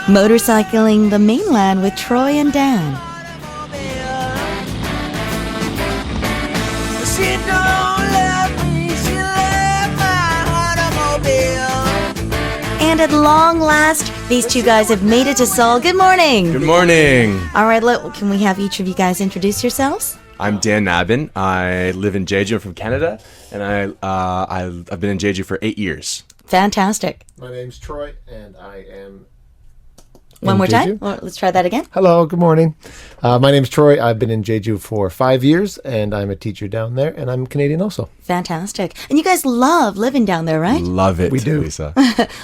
Motorcycling the Mainland with Troy and Dan. And at long last, these two guys have made it to Seoul. Good morning. Good morning. All right, can we have each of you guys introduce yourselves? I'm Dan Nabben. I live in Jeju. I'm from Canada, and I've been in Jeju for 8 years. Fantastic. My name's Troy, and I am... One more time? Jeju. Well, let's try that again. Hello, good morning. My name's Troy. I've been in Jeju for 5 years, and I'm a teacher down there, and I'm Canadian also. Fantastic. And you guys love living down there, right? Love it, We do. Lisa.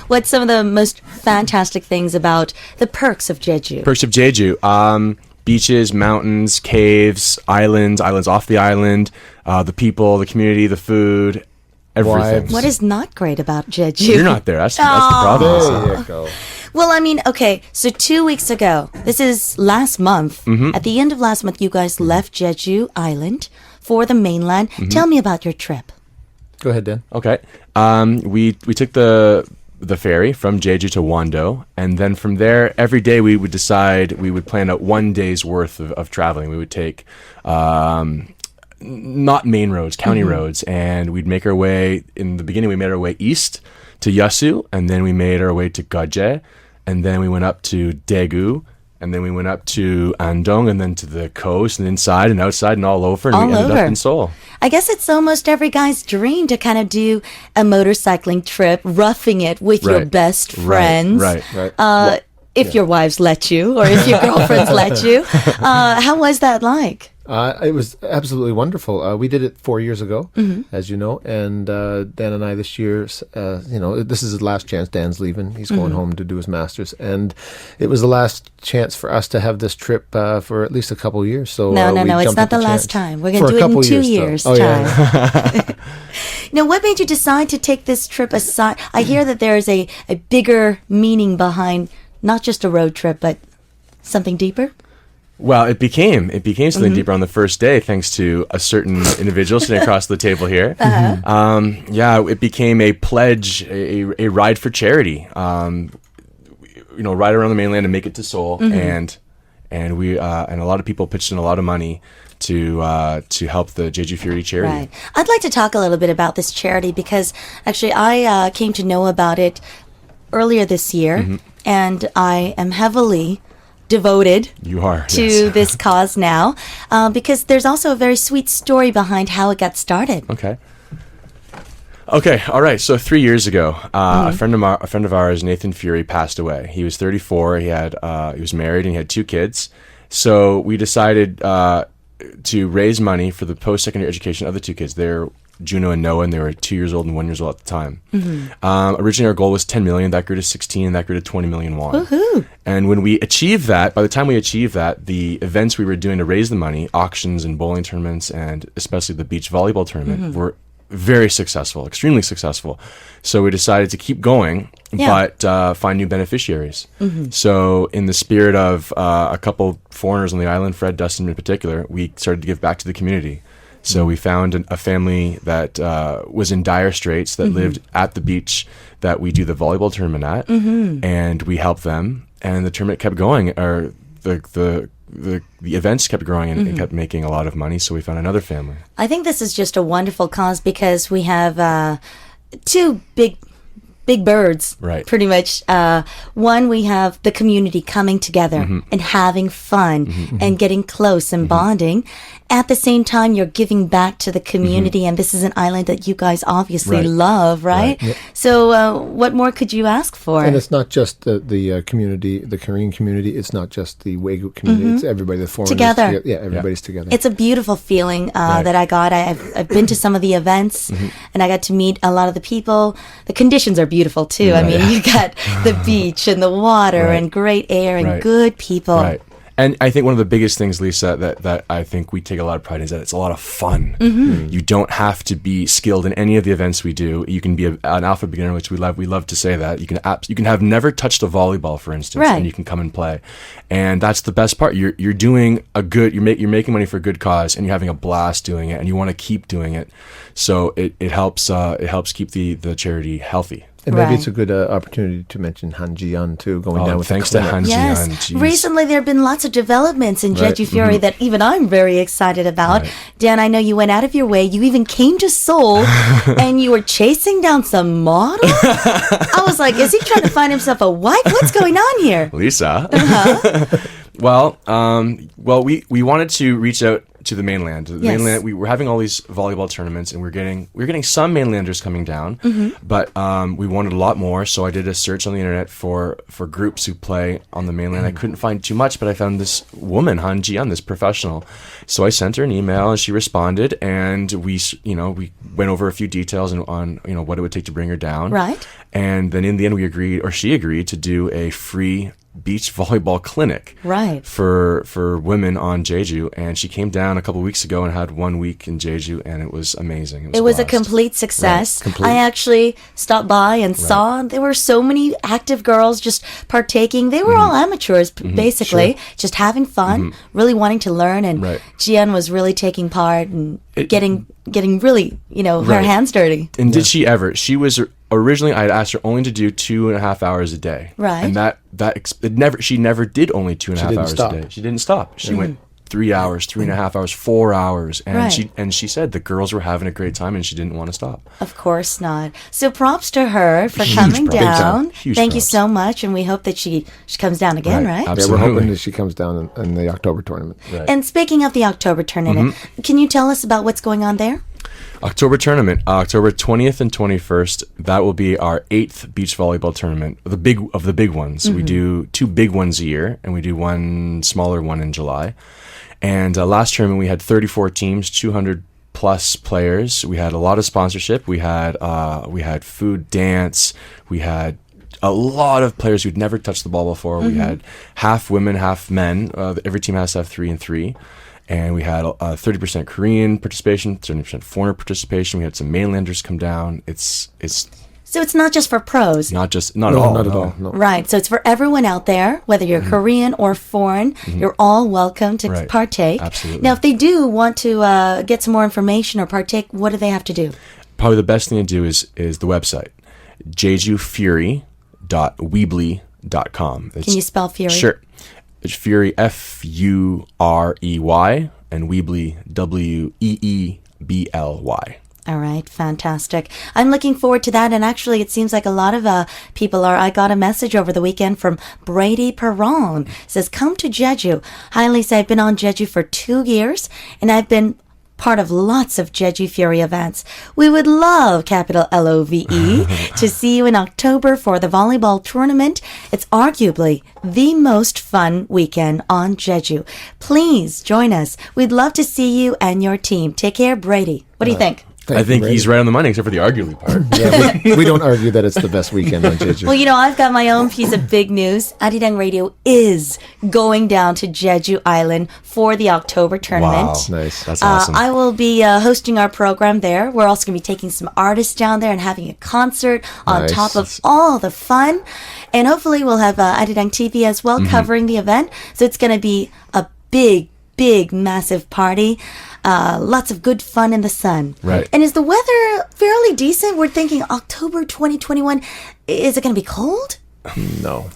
What's some of the most fantastic things about the perks of Jeju? Perks of Jeju. Beaches, mountains, caves, islands off the island, the people, the community, the food, everything. Vibes. What is not great about Jeju? You're not there. That's the problem. There you go. Well, I mean, okay, so 2 weeks ago, this is last month, at the end of last month, you guys left Jeju Island for the mainland. Tell me about your trip. Go ahead, Dan. Okay. We took the ferry from Jeju to Wando, and then from there, every day we would decide, we would plan out 1 day's worth of traveling. We would take not main roads, county roads, and we'd make our way, in the beginning we made our way east to Yeosu, and then we made our way to Geoje, and then we went up to Daegu, and then we went up to Andong, and then to the coast, and inside and outside and all over, and we ended up in Seoul. I guess it's almost every guy's dream to kind of do a motorcycling trip, roughing it with your best friends. Right. If your wives let you, or if your girlfriends let you. How was that like? It was absolutely wonderful. We did it 4 years ago, as you know, and Dan and I this year, this is his last chance. Dan's leaving. He's going home to do his master's, and it was the last chance for us to have this trip for at least a couple of years. So No, it's not the last time. We're going to do it in 2 years' time. Yeah. Now, what made you decide to take this trip aside? I hear that there is a bigger meaning behind not just a road trip, but something deeper. Well, it became something deeper on the first day, thanks to a certain individual sitting across the table here. It became a pledge, a ride for charity. Ride around the mainland and make it to Seoul, and we and a lot of people pitched in a lot of money to help the Jeju Furey charity. Right. I'd like to talk a little bit about this charity because actually I came to know about it earlier this year, and I am heavily devoted to this cause now, because there's also a very sweet story behind how it got started. Okay, all right. So 3 years ago, a friend of ours, Nathan Furey, passed away. He was 34. He was married and he had 2 kids. So we decided to raise money for the post-secondary education of the 2 kids. They're Juno and Noah, and they were 2 years old and 1 year old at the time. Originally, our goal was 10 million. That grew to 16, and that grew to 20 million won. Woohoo! And when we achieved that, by the time we achieved that, the events we were doing to raise the money, auctions and bowling tournaments, and especially the beach volleyball tournament, were very successful, extremely successful. So we decided to keep going, but find new beneficiaries. So in the spirit of a couple foreigners on the island, Fred, Dustin in particular, we started to give back to the community. So we found a family that was in dire straits, that lived at the beach that we do the volleyball tournament at, and we helped them. And the tournament kept going, or the events kept growing, and it kept making a lot of money. So we found another family. I think this is just a wonderful cause because we have 2 big birds, right? Pretty much. One, we have the community coming together and having fun and getting close and bonding. At the same time, you're giving back to the community, and this is an island that you guys obviously love, right? Yep. So what more could you ask for? And it's not just the community, the Korean community. It's not just the Wegu community. It's everybody, the foreigners. Together. Yeah, everybody's together. It's a beautiful feeling that I got. I've been to some of the events, and I got to meet a lot of the people. The conditions are beautiful, too. I mean, you got the beach and the water and great air and good people. Right. And I think one of the biggest things, Lisa, that I think we take a lot of pride in is that it's a lot of fun. You don't have to be skilled in any of the events we do. You can be an alpha beginner, which we love. We love to say that. You can have never touched a volleyball, for instance, and you can come and play. And that's the best part. You're doing you're making money for a good cause, and you're having a blast doing it, and you want to keep doing it. So it helps keep the charity healthy. And maybe it's a good opportunity to mention Han Ji-yeon too, going down with thanks to Han Ji-yeon. Yes. Recently there have been lots of developments in Jeju Furey that even I'm very excited about. Dan, I know you went out of your way. You even came to Seoul and you were chasing down some models. I was like, is he trying to find himself a wife? What's going on here? Lisa. Well, we wanted to reach out to the mainland. The mainland, we were having all these volleyball tournaments, and we were getting some mainlanders coming down, but we wanted a lot more. So I did a search on the internet for groups who play on the mainland. I couldn't find too much, but I found this woman, Han Ji-yeon, this professional. So I sent her an email, and she responded, and we went over a few details on what it would take to bring her down. Right. And then in the end, she agreed to do a free beach volleyball clinic for women on Jeju, and she came down a couple weeks ago and had 1 week in Jeju, and it was amazing. It was a complete success. I actually stopped by and saw there were so many active girls just partaking. They were all amateurs, basically, just having fun, really wanting to learn, and Jian was really taking part and getting really, her hands dirty. And did she ever? She was originally, I had asked her only to do 2.5 hours a day. Right. And she never did only 2.5 hours a day. She didn't stop. She went 3 hours, 3.5 hours, 4 hours, and she said the girls were having a great time and she didn't want to stop. Of course not. So props to her for coming down. Thank you so much, and we hope that she comes down again, right? Absolutely. Yeah, we're hoping that she comes down in the October tournament. Right. And speaking of the October tournament, can you tell us about what's going on there? October tournament, October 20th and 21st. That will be our 8th beach volleyball tournament, the big ones. We do 2 big ones a year, and we do 1 smaller one in July. And last tournament we had 34 teams, 200 plus players. We had a lot of sponsorship. We had food, dance. We had a lot of players who'd never touched the ball before. We had half women, half men. Every team has to have 3 and 3. And we had 30% Korean participation, 70% foreigner participation. We had some mainlanders come down. So it's not just for pros. Not at all. No. Right. So it's for everyone out there, whether you're Korean or foreign. You're all welcome to partake. Absolutely. Now, if they do want to get some more information or partake, what do they have to do? Probably the best thing to do is the website, jejufury.weebly.com. Can you spell Furey? Sure. It's Furey, F-U-R-E-Y, and Weebly, W-E-E-B-L-Y. All right, fantastic. I'm looking forward to that, and actually it seems like a lot of people are. I got a message over the weekend from Brady Perron. It says, come to Jeju. Hi, Lisa, I've been on Jeju for 2 years, and I've been part of lots of Jeju Furey events. We would love, capital L-O-V-E, to see you in October for the volleyball tournament. It's arguably the most fun weekend on Jeju. Please join us. We'd love to see you and your team. Take care, Brady. What do you think? I think he's right on the money, except for the arguably part. Yeah, we don't argue that it's the best weekend on Jeju. Well, I've got my own piece of big news. Arirang Radio is going down to Jeju Island for the October tournament. Wow, nice. That's awesome. I will be hosting our program there. We're also going to be taking some artists down there and having a concert on top of all the fun. And hopefully we'll have Arirang TV as well covering the event. So it's going to be a big, massive party. Lots of good fun in the sun. Right. And is the weather fairly decent? We're thinking October 2021. Is it going to be cold? No.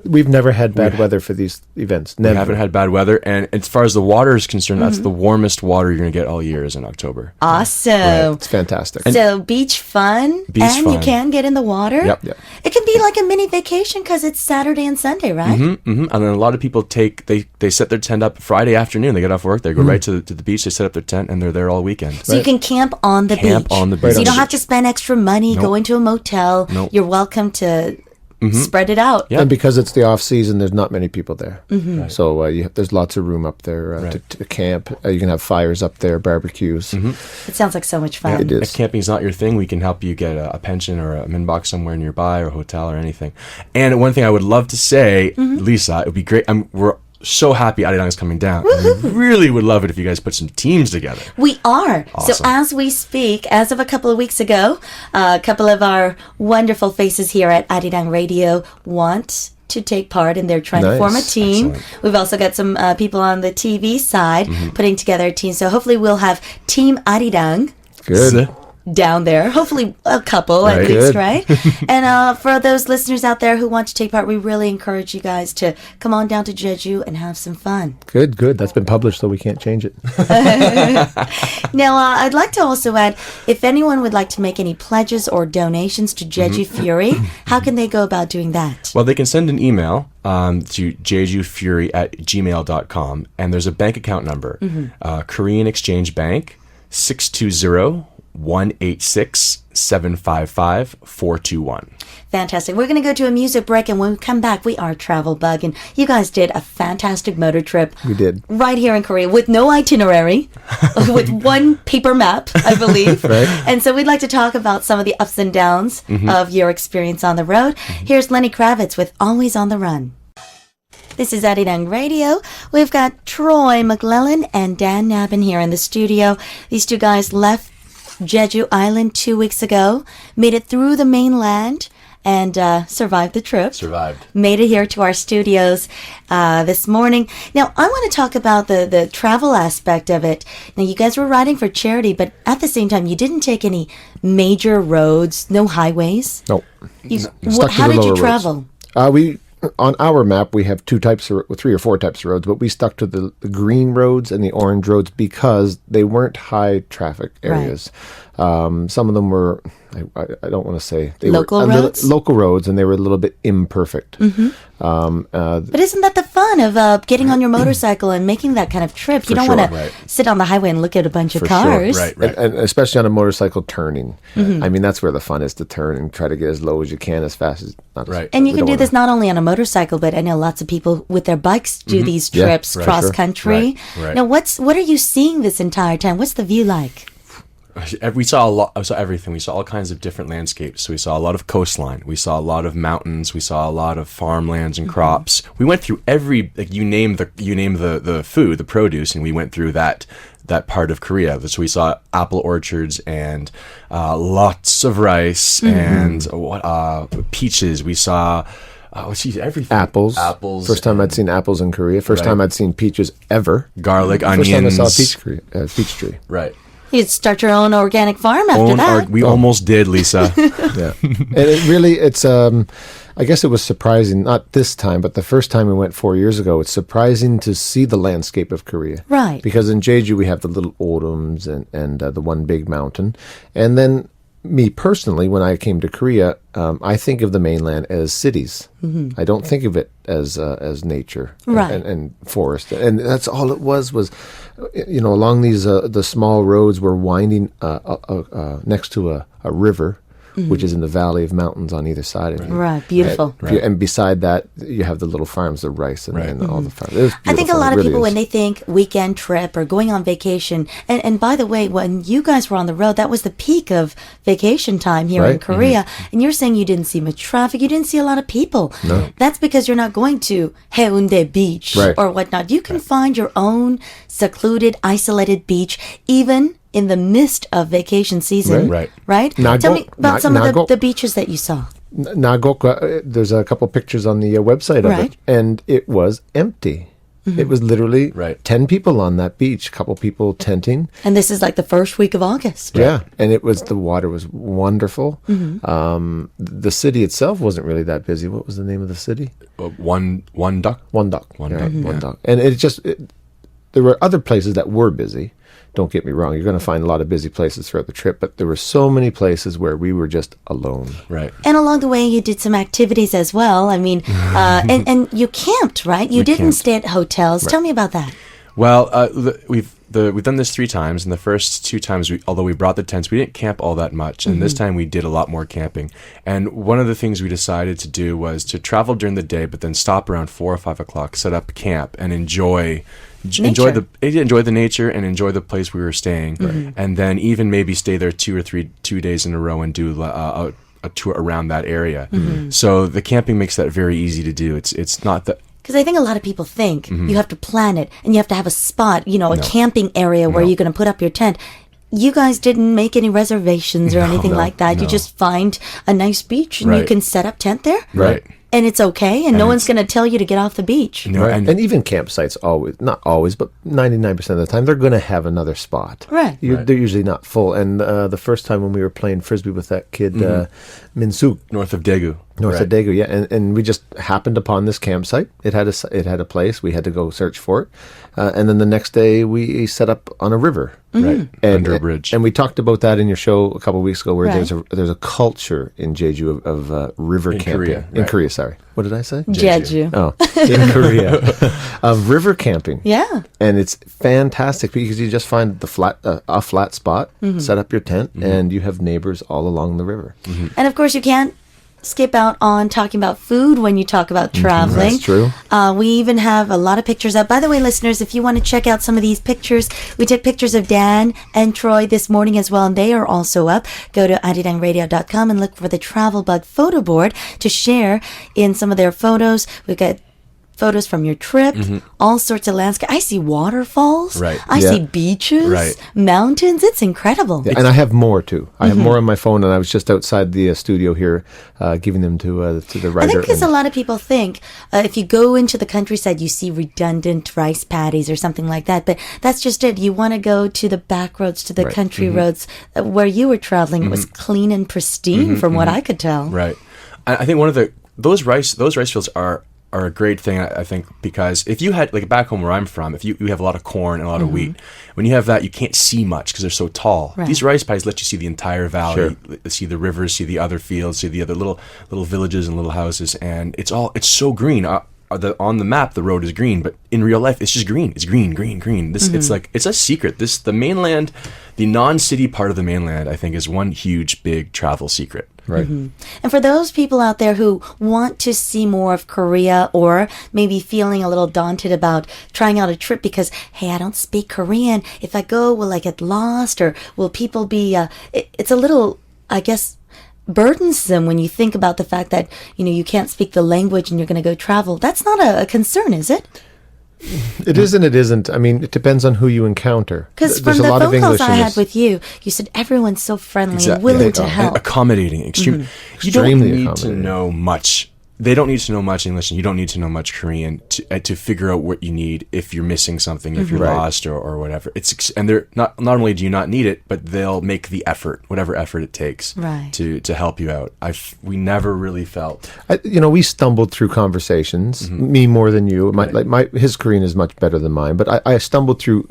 We've never had bad weather for these events. Never. We haven't had bad weather, and as far as the water is concerned, that's the warmest water you're going to get all year is in October. Awesome. Right. It's fantastic. So beach fun, you can get in the water. Yep. It can be like a mini vacation because it's Saturday and Sunday, right? And then a lot of people they set their tent up Friday afternoon. They get off work, they go right to the beach, they set up their tent, and they're there all weekend. So you can camp on the beach. So you don't have to spend extra money going to a motel. You're welcome to spread it out. Yep. And because it's the off season, there's not many people there. Right. So there's lots of room up there to camp. You can have fires up there, barbecues. It sounds like so much fun. It is. If camping's not your thing, we can help you get a pension or a minbox somewhere nearby or a hotel or anything. And one thing I would love to say, Lisa, it would be great. We're so happy Arirang is coming down. We really would love it if you guys put some teams together. We are. Awesome. So as we speak, as of a couple of weeks ago, a couple of our wonderful faces here at Arirang Radio want to take part, and they're trying to form a team. Excellent. We've also got some people on the TV side putting together a team. So hopefully we'll have Team Arirang. Good. down there. Hopefully a couple at least, right? And for those listeners out there who want to take part, we really encourage you guys to come on down to Jeju and have some fun. Good. That's been published, so we can't change it. Now, I'd like to also add, if anyone would like to make any pledges or donations to Jeju Furey, how can they go about doing that? Well, they can send an email to jejufurey@gmail.com, and there's a bank account number, Korean Exchange Bank, 620-186-755-421. Fantastic. We're going to go to a music break, and when we come back, we are Travelbug, and you guys did a fantastic motor trip. We did. Right here in Korea with no itinerary, with one paper map, I believe. Right. And so we'd like to talk about some of the ups and downs of your experience on the road. Here's Lenny Kravitz with Always on the Run. This is Arirang Radio. We've got Troy MacLellan and Dan Nabben here in the studio. These two guys left Jeju Island 2 weeks ago, made it through the mainland, and survived the trip. Made it here to our studios this morning. Now, I want to talk about the travel aspect of it. Now, you guys were riding for charity, but at the same time, you didn't take any major roads, no highways. No. How did you travel? On our map, we have 3 or 4 types of roads, but we stuck to the green roads and the orange roads because they weren't high traffic areas. Right. Some of them were, I don't want to say, they local were roads? Local roads, and they were a little bit imperfect. But isn't that the fun of getting on your motorcycle and making that kind of trip? You don't want to sit on the highway and look at a bunch of cars. Right. And especially on a motorcycle turning. I mean, that's where the fun is, to turn and try to get as low as you can, as fast as... And you can do this not only on a motorcycle, but I know lots of people with their bikes do these trips cross-country. Now, what are you seeing this entire time? What's the view like? We saw everything. We saw all kinds of different landscapes. So we saw a lot of coastline. We saw a lot of mountains. We saw a lot of farmlands and crops. We went through you name the food, the produce, and we went through that part of Korea. So we saw apple orchards and lots of rice and peaches. We saw everything. Apples. First time I'd seen apples in Korea. First time I'd seen peaches ever. Garlic, onions. First time I saw a peach tree. Right. You'd start your own organic farm after that. We almost did, Lisa. Yeah. And it's I guess it was surprising, not this time, but the first time we went 4 years ago, it's surprising to see the landscape of Korea. Right. Because in Jeju, we have the little Orums and the one big mountain. And then me personally, when I came to Korea, I think of the mainland as cities. I don't think of it as nature and forest. And that's all it was along these the small roads were winding next to a river, which is in the valley of mountains on either side of you. Right, beautiful. And beside that, you have the little farms, the rice and all the farms. I think a lot of people, when they think weekend trip or going on vacation, and by the way, when you guys were on the road, that was the peak of vacation time here in Korea, and you're saying you didn't see much traffic, you didn't see a lot of people. No. That's because you're not going to Haeundae Beach or whatnot. You can find your own secluded, isolated beach, even in the midst of vacation season, right? Tell me about some of the beaches that you saw. Nagok, there's a couple pictures on the website of it, and it was empty. It was literally 10 people on that beach, a couple people tenting. And this is like the first week of August. Yeah, and the water was wonderful. The city itself wasn't really that busy. What was the name of the city? One Duck. One Duck. And there were other places that were busy. Don't get me wrong, you're going to find a lot of busy places throughout the trip, but there were so many places where we were just alone. Right. And along the way, you did some activities as well. I mean, and you camped, right? You didn't stay at hotels. Tell me about that. Well, we've done this 3 times, and the first 2 times, although we brought the tents, we didn't camp all that much, and this time we did a lot more camping. And one of the things we decided to do was to travel during the day, but then stop around 4 or 5 o'clock, set up camp, and enjoy the nature and enjoy the place we were staying, and then even maybe stay there 2 days in a row and do a tour around that area. So the camping makes that very easy to do. It's not that. Because I think a lot of people think you have to plan it and you have to have a spot, a camping area where you're going to put up your tent. You guys didn't make any reservations or anything like that. You just find a nice beach and you can set up tent there. Right. And it's okay, and no one's going to tell you to get off the beach. No, right. And even campsites not always, but 99% of the time, they're going to have another spot. Right. They're usually not full. And the first time when we were playing Frisbee with that kid, Minsuk. North of Daegu. North of Daegu, yeah. And we just happened upon this campsite. It had a place. We had to go search for it. And then the next day, we set up on a river. Right. Under a bridge. And we talked about that in your show a couple of weeks ago, where there's a culture in Jeju of river camping. Korea, in Korea, sorry. What did I say? Jeju. Oh, in Korea. Of river camping. Yeah. And it's fantastic because you just find a flat spot, set up your tent, and you have neighbors all along the river. And of course, you can't skip out on talking about food when you talk about traveling. That's true. We even have a lot of pictures up. By the way, listeners, if you want to check out some of these pictures, we took pictures of Dan and Troy this morning as well, and they are also up. Go to arirangradio.com and look for the Travelbug photo board to share in some of their photos. We've got photos from your trip, all sorts of landscape. I see waterfalls. Right. I see beaches, mountains. It's incredible. Yeah, and I have more too. I have more on my phone, and I was just outside the studio here, giving them to the writer. I think because a lot of people think if you go into the countryside, you see redundant rice paddies or something like that. But that's just it. You want to go to the back roads, to the country roads where you were traveling. It was clean and pristine, from what I could tell. Right. I think one of those rice fields are a great thing, I think, because if you had, like back home where I'm from, if you have a lot of corn and a lot of wheat, when you have that, you can't see much because they're so tall. Right. These rice paddies let you see the entire valley, see the rivers, see the other fields, see the other little villages and little houses, and it's so green. On the map, the road is green, but in real life, it's just green. It's green, green, green. It's a secret. The mainland, the non-city part of the mainland, I think, is one huge, big travel secret. Right. And for those people out there who want to see more of Korea, or maybe feeling a little daunted about trying out a trip because, hey, I don't speak Korean. If I go, will I get lost, or will people be? It's a little, I guess, burdensome when you think about the fact that you can't speak the language and you're going to go travel. That's not a concern, is it? It is and it isn't. I mean, it depends on who you encounter. Because from the phone calls I had with you, you said everyone's so friendly and willing to help. And accommodating. You don't need to know much. They don't need to know much English, and you don't need to know much Korean to figure out what you need if you're missing something, if you're lost or whatever. And they're not only do you not need it, but they'll make the effort, whatever effort it takes, to help you out. We never really felt. We stumbled through conversations. Me more than you. His Korean is much better than mine, but I stumbled through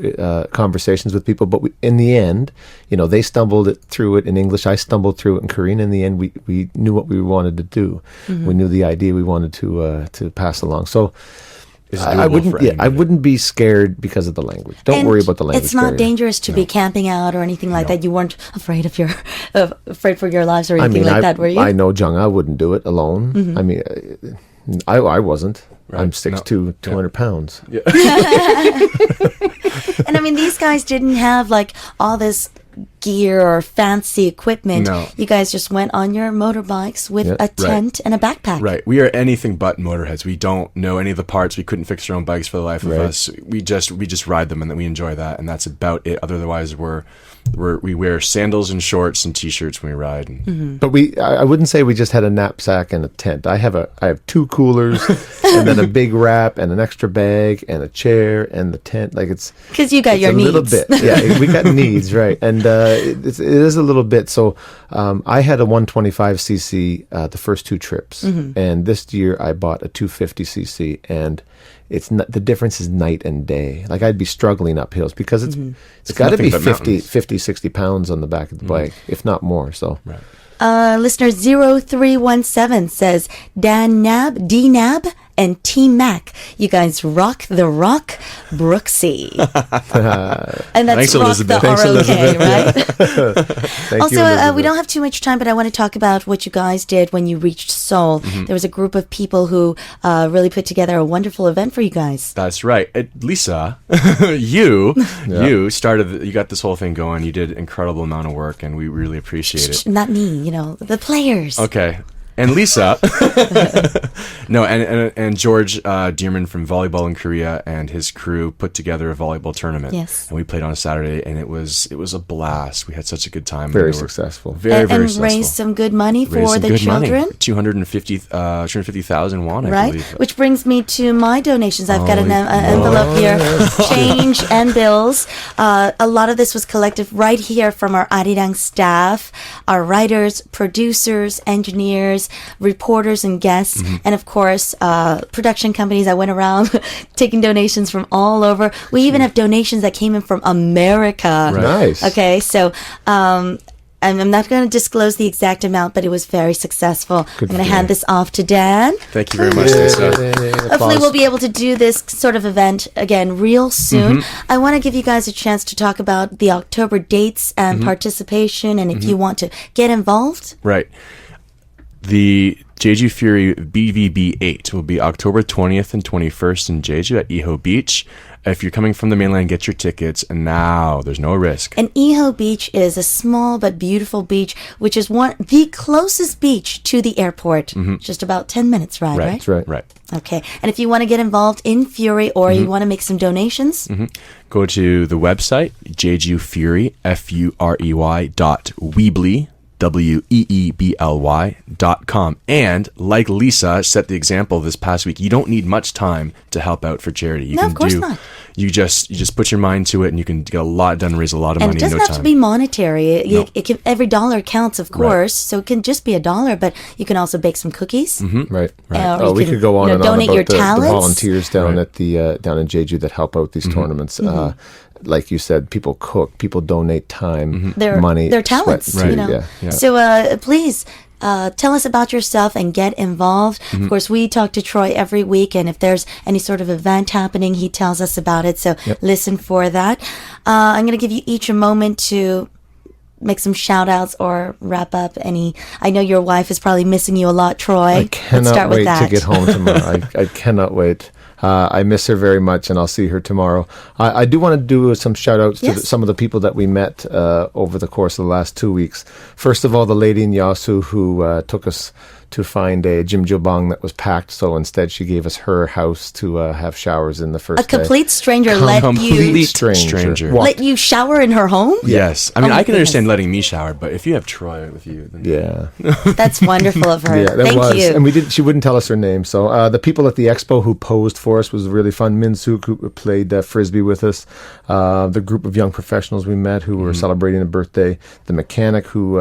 conversations with people. But in the end, they stumbled through it in English. I stumbled through it in Korean. In the end, we knew what we wanted to do. We knew the idea we wanted to pass along. So I wouldn't be scared because of the language. Don't worry about the language. It's not dangerous to be camping out or anything like that. You weren't afraid afraid for your lives or anything like that, were you? I know Jung, I wouldn't do it alone. I mean, I wasn't. Right. I'm 6'2", 200 pounds. Yeah. And I mean, these guys didn't have like all this gear or fancy equipment. No. You guys just went on your motorbikes with a tent and a backpack. Right. We are anything but motorheads. We don't know any of the parts. We couldn't fix our own bikes for the life of us. We just ride them, and then we enjoy that, and that's about it. Otherwise, we wear sandals and shorts and t-shirts when we ride. But I wouldn't say we just had a knapsack and a tent. I have 2 coolers and then a big wrap and an extra bag and a chair and the tent. Like it's because you got your needs. A little bit. Yeah, we got needs, right? And it is a little bit. So I had a 125cc the first 2 trips, and this year I bought a 250cc, and it's not, the difference is night and day. Like I'd be struggling up hills because it's got to be 50, 60 pounds on the back of the bike, if not more. So. Right. Listener 0317 says Dan Nab, D Nab, and T Mac. You guys rock the rock, Brooksy. And that's Thanks, rock Elizabeth. the R-O-K, right? Thank also, you, Elizabeth. we don't have too much time, but I want to talk about what you guys did when you reached Seoul. There was a group of people who really put together a wonderful event for you guys. That's right. Lisa, you started, you got this whole thing going. You did an incredible amount of work, and we really appreciate it. Not me, the players. Okay. And Lisa. No, and George Dearman from Volleyball in Korea and his crew put together a volleyball tournament. Yes. And we played on a Saturday, and it was a blast. We had such a good time. Very successful. Very successful. And raised some good money for the children. 250,000 won, I right? believe. Which brings me to my donations. I've got an envelope here. Change and bills. A lot of this was collected right here from our Arirang staff, our writers, producers, engineers, reporters, and guests, and of course, production companies. I went around taking donations from all over. We even have donations that came in from America. Right. Nice. Okay, so and I'm not going to disclose the exact amount, but it was very successful. I'm going to hand this off to Dan. Thank you very much, Lisa. Hopefully we'll be able to do this sort of event again real soon. I want to give you guys a chance to talk about the October dates and participation, and if you want to get involved. Right. The Jeju Furey BVB 8 will be October 20th and 21st in Jeju at Iho Beach. If you're coming from the mainland, get your tickets now. There's no risk. And Iho Beach is a small but beautiful beach, which is the closest beach to the airport. Just about 10 minutes ride, right? That's right. Right. Okay. And if you want to get involved in Furey or you want to make some donations, go to the website, jejufurey, Furey.weebly, weebly.com. And like Lisa set the example this past week, you don't need much time to help out for charity. Of course not. You just put your mind to it, and you can get a lot done, raise a lot of money in no time. And it doesn't have to be monetary. It can, every dollar counts, of course. So it can just be $1, but you can also bake some cookies. Right. We could go on and on donate about your the volunteers down at the down in Jeju that help out these tournaments. Like you said, people cook, people donate time, money, their talents. Sweat. Right. So please. Tell us about yourself and get involved. Of course, we talk to Troy every week, and if there's any sort of event happening, he tells us about it. So listen for that. I'm going to give you each a moment to make some shout outs or wrap up any. I know your wife is probably missing you a lot, Troy. I cannot wait to get home tomorrow. I cannot wait. I miss her very much, and I'll see her tomorrow. I do want to do some shout-outs to some of the people that we met over the course of the last 2 weeks. First of all, the lady in Yasu who took us to find a jjimjilbang that was packed, so instead she gave us her house to have showers in the first day. A complete stranger let you shower in her home? Yes. I mean, I can understand letting me shower, but if you have Troy with you, then that's wonderful of her. Yeah, that Thank you. And she wouldn't tell us her name. So the people at the expo who posed for us was really fun. Min Suk, who played frisbee with us. The group of young professionals we met who were celebrating a birthday. The mechanic who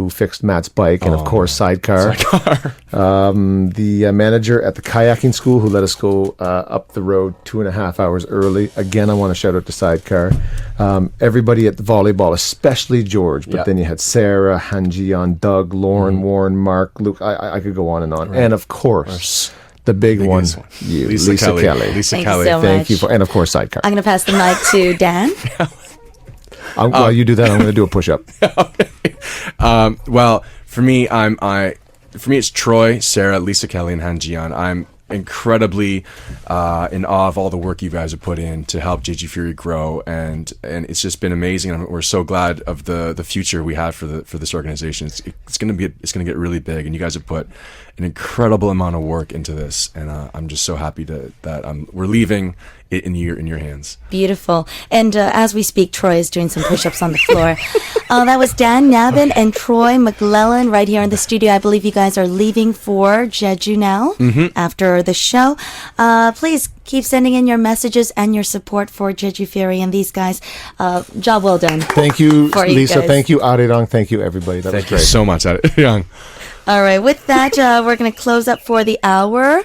fixed Matt's bike, and of course Sidecar. The manager at the kayaking school who let us go up the road 2.5 hours early. Again, I want to shout out to Sidecar. Everybody at the volleyball, especially George, but then you had Sarah, Han-Ji-yeon, Doug, Lauren, Warren, Mark, Luke. I could go on and on. Right. And of course, the big one, you, Lisa Kelley. Lisa Thank Kelley. You so Thank you and of course Sidecar. I'm going to pass the mic to Dan. While you do that, I'm going to do a push-up. Well, for me, it's Troy, Sarah, Lisa Kelley, and Han-Ji-yeon. I'm incredibly in awe of all the work you guys have put in to help Jeju Furey grow, and it's just been amazing. And we're so glad of the future we have for this organization. It's going to get really big, and you guys have put an incredible amount of work into this, and I'm just so happy that we're leaving it in your hands. Beautiful. And as we speak, Troy is doing some push-ups on the floor. That was Dan Nabben and Troy MacLellan right here in the studio. I believe you guys are leaving for Jeju now after the show. Please keep sending in your messages and your support for Jeju Furey and these guys. Job well done. Thank you, Lisa. Thank you, Arirang. Thank you, everybody. That was great. Thank you so much, Arirang. All right. With that, we're going to close up for the hour.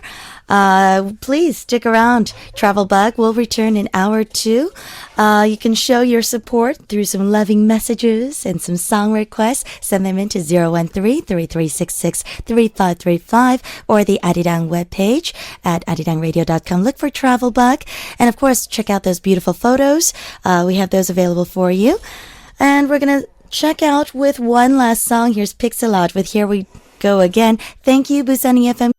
Please stick around. Travelbug will return in hour 2. You can show your support through some loving messages and some song requests. Send them in to 013-3366-3535 or the Arirang webpage at arirangradio.com. Look for Travelbug. And of course, check out those beautiful photos. We have those available for you. And we're going to check out with one last song. Here's Pixelot with Here We Go Again. Thank you, Busani FM.